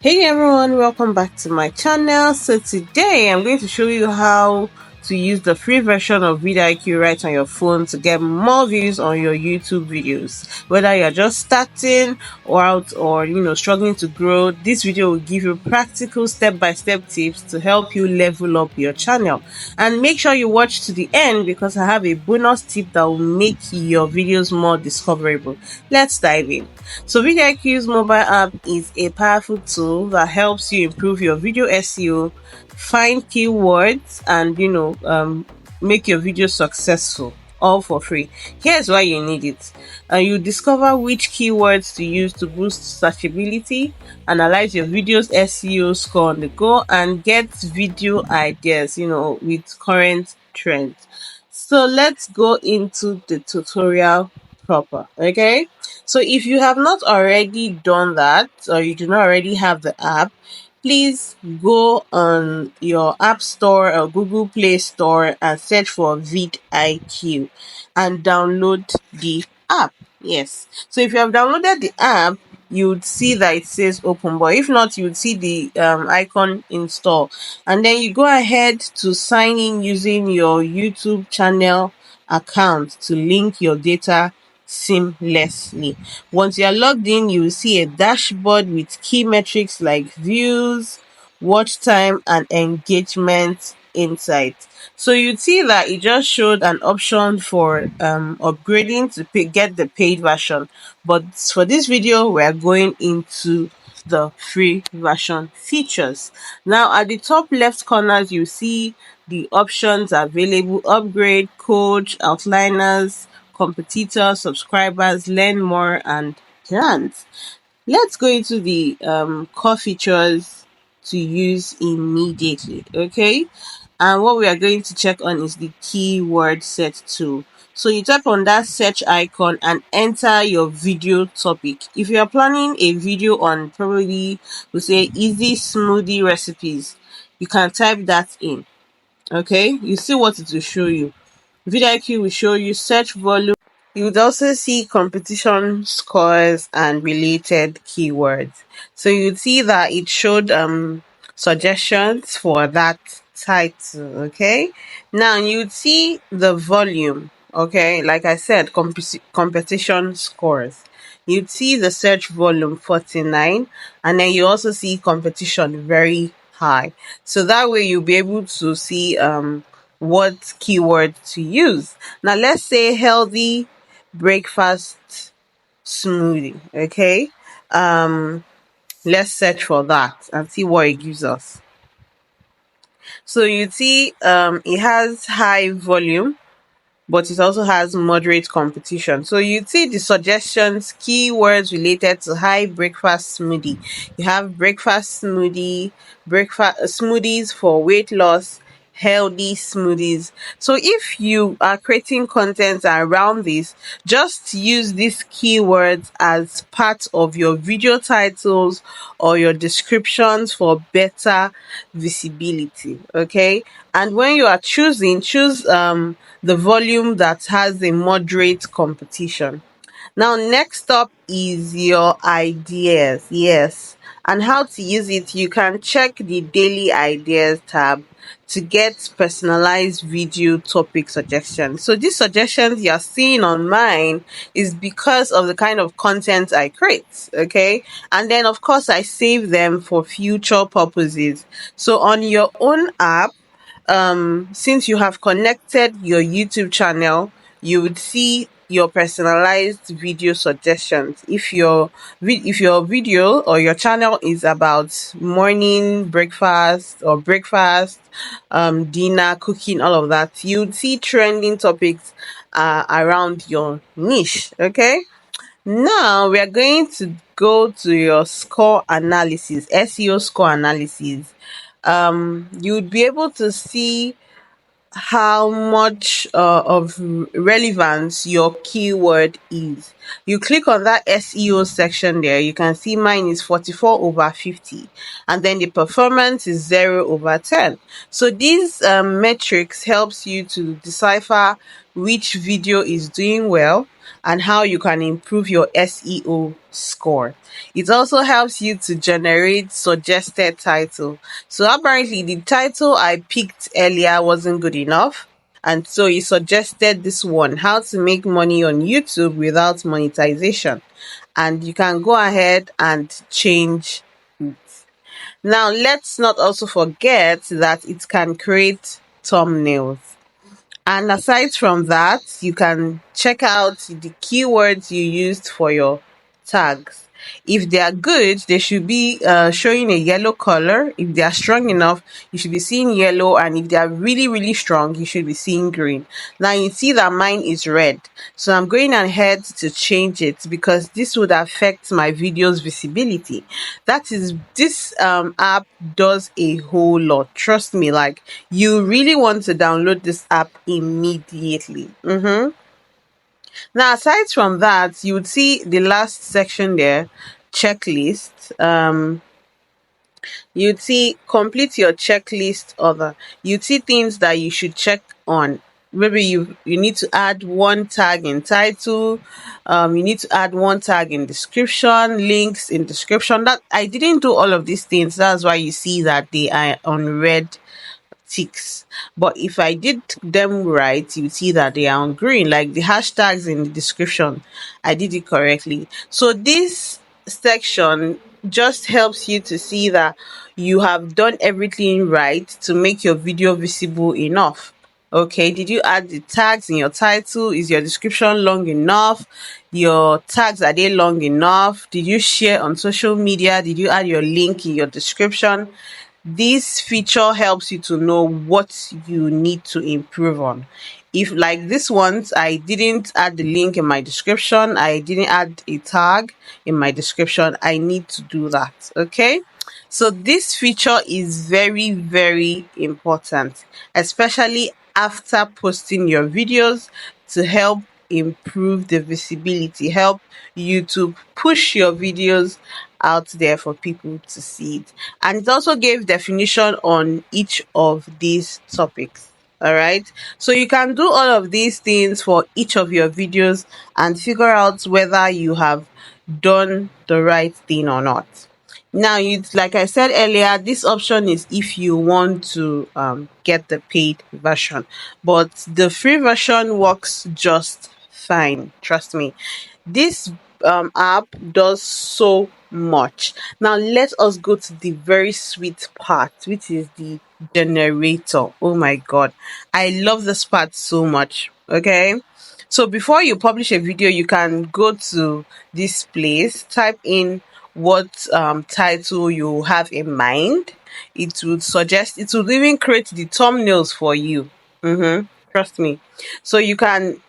Hey everyone, welcome back to my channel. So today I'm going to show you how to use the free version of VidIQ right on your phone to get more views on your YouTube videos. Whether you're just starting or out or struggling to grow, this video will give you practical step-by-step tips to help you level up your channel. And make sure you watch to the end because I have a bonus tip that will make your videos more discoverable. Let's dive in. So VidIQ's mobile app is a powerful tool that helps you improve your video SEO, find keywords, and make your video successful. All for free. Here's why you need it. You discover which keywords to use to boost searchability, analyze your video's SEO score on the go, and get video ideas, with current trends. So let's go into the tutorial proper. Okay. So if you have not already done that or you do not already have the app, please go on your App Store or Google Play Store and search for VidIQ and download the app. Yes. So if you have downloaded the app, you would see that it says open, but if not, you would see the icon install, and then you go ahead to sign in using your YouTube channel account to link your data seamlessly. Once you are logged in, you will see a dashboard with key metrics like views, watch time, and engagement insights. So you see that it just showed an option for upgrading to get the paid version. But for this video, we're going into the free version features. Now at the top left corners, you see the options available: upgrade, coach, outliners, competitors, subscribers, learn more, and plans. Let's go into the core features to use immediately. Okay, and what we are going to check on is the keyword set tool. So you tap on that search icon and enter your video topic. If you are planning a video on probably we say easy smoothie recipes, you can type that in. Okay, you see what it will show you. VidIQ will show you search volume. You would also see competition scores and related keywords. So you'd see that it showed suggestions for that title. Okay. Now you'd see the volume. Okay, like I said, competition scores. You'd see the search volume 49, and then you also see competition very high. So that way you'll be able to see what keyword to use. Now let's say healthy breakfast smoothie. Okay. Um let's search for that and see what it gives us. So you see it has high volume, but it also has moderate competition. So you see the suggestions, keywords related to high breakfast smoothie. You have breakfast smoothie, breakfast smoothies for weight loss, healthy smoothies. So if you are creating content around this, just use these keywords as part of your video titles or your descriptions for better visibility. Okay, and when you are choose the volume that has a moderate competition. Now, next up is your ideas. Yes. And how to use it, you can check the daily ideas tab to get personalized video topic suggestions. So these suggestions you're seeing on mine is because of the kind of content I create. Okay. And then of course I save them for future purposes. So on your own app, since you have connected your YouTube channel, you would see your personalized video suggestions. If your video or your channel is about morning breakfast or breakfast, dinner, cooking, all of that, you'd see trending topics around your niche. Okay. Now we are going to go to your score analysis, SEO score analysis. You would be able to see how much of relevance your keyword is. You click on that SEO section there, you can see mine is 44 over 50, and then the performance is 0 over 10. So these metrics helps you to decipher which video is doing well and how you can improve your SEO score. It also helps you to generate suggested title. So apparently the title I picked earlier wasn't good enough. And so he suggested this one, how to make money on YouTube without monetization. And you can go ahead and change it. Now, let's not also forget that it can create thumbnails. And aside from that, you can check out the keywords you used for your tags. If they are good, they should be showing a yellow color. If they are strong enough, you should be seeing yellow. And if they are really, really strong, you should be seeing green. Now you see that mine is red. So I'm going ahead to change it because this would affect my video's visibility. This app does a whole lot. Trust me, like you really want to download this app immediately. Now, aside from that, you would see the last section there, checklist. You'd see complete your checklist other. You'd see things that you should check on. Maybe you need to add one tag in title, you need to add one tag in description, links in description. That I didn't do all of these things. That's why you see that they are on red ticks. But if I did them right, you see that they are on green, like the hashtags in the description. I did it correctly. So this section just helps you to see that you have done everything right to make your video visible enough. Okay, did you add the tags in your title? Is your description long enough? Your tags, are they long enough? Did you share on social media? Did you add your link in your description? This feature helps you to know what you need to improve on. If like this ones, I didn't add the link in my description, I didn't add a tag in my description, I need to do that. Okay, so this feature is very, very important, especially after posting your videos, to help improve the visibility, help YouTube push your videos out there for people to see it. And it also gave definition on each of these topics. All right, so you can do all of these things for each of your videos and figure out whether you have done the right thing or not. Now, like I said earlier, this option is if you want to get the paid version, but the free version works just fine. Trust me. This app does so much. Now, let us go to the very sweet part, which is the generator. Oh my god, I love this part so much. Okay, so before you publish a video, you can go to this place, type in what title you have in mind. It would even create the thumbnails for you. Trust me. So you can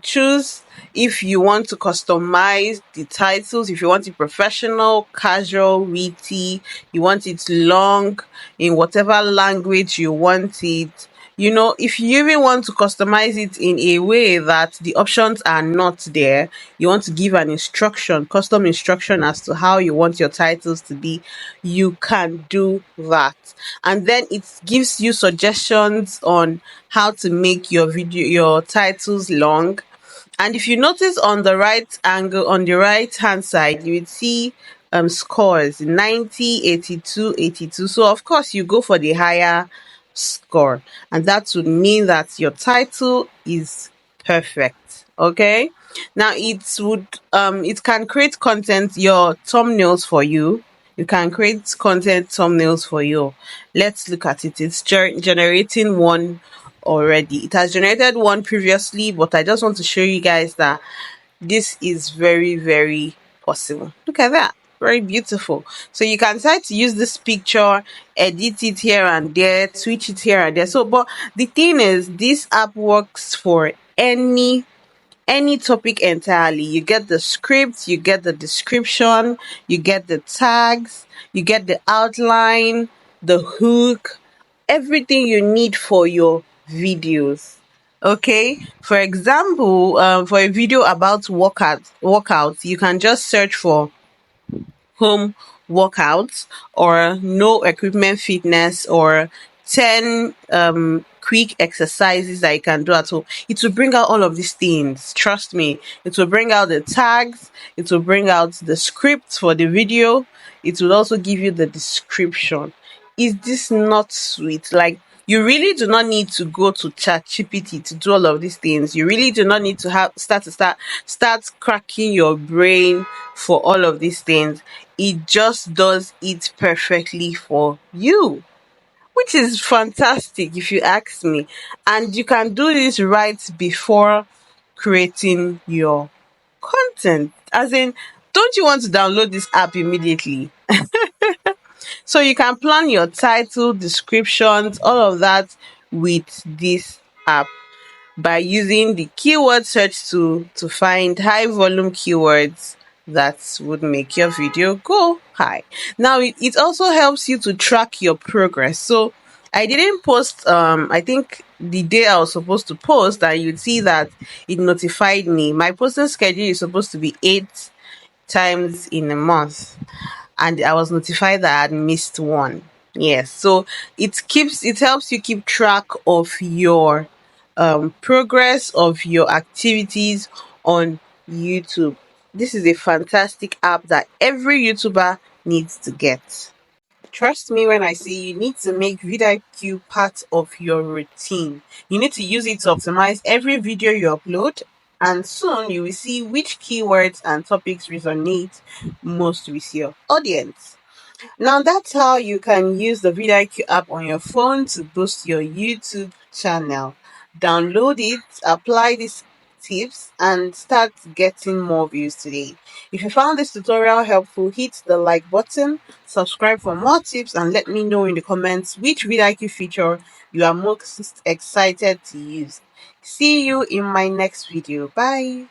choose if you want to customize the titles, if you want it professional, casual, witty, you want it long, in whatever language you want it. If you even want to customize it in a way that the options are not there, you want to give an custom instruction as to how you want your titles to be, you can do that. And then it gives you suggestions on how to make your titles long. And if you notice on the right hand side, you would see scores 90, 82, 82. So of course you go for the higher score, and that would mean that your title is perfect. Okay, now it can create content, your thumbnails for you. You can create content thumbnails for you. Let's look at it. It's generating one already. It has generated one previously, but I just want to show you guys that this is very, very possible. Look at that. Very beautiful. So you can try to use this picture, edit it here and there, switch it here and there. So, but the thing is, this app works for any topic entirely. You get the script, you get the description, you get the tags, you get the outline, the hook, everything you need for your videos. Okay, for example, for a video about workouts, you can just search for home workouts or no equipment fitness or 10 quick exercises that you can do at home. It will bring out all of these things. Trust me. It will bring out the tags. It will bring out the script for the video. It will also give you the description. Is this not sweet? Like, you really do not need to go to ChatGPT to do all of these things. You really do not need to have start cracking your brain for all of these things. It just does it perfectly for you, which is fantastic if you ask me. And you can do this right before creating your content. As in, don't you want to download this app immediately? So you can plan your title, descriptions, all of that with this app by using the keyword search tool to find high volume keywords that would make your video go high. Now it also helps you to track your progress. So I didn't post I think the day I was supposed to post, and you'd see that it notified me. My posting schedule is supposed to be 8 times in a month, and I was notified that I had missed one. Yes, so it helps you keep track of your progress of your activities on YouTube. This is a fantastic app that every YouTuber needs to get. Trust me when I say you need to make VidIQ part of your routine. You need to use it to optimize every video you upload, and soon you will see which keywords and topics resonate most with your audience. Now that's how you can use the VidIQ app on your phone to boost your YouTube channel. Download it, apply these tips, and start getting more views today. If you found this tutorial helpful, hit the like button, subscribe for more tips, and let me know in the comments which VidIQ feature you are most excited to use. See you in my next video. Bye.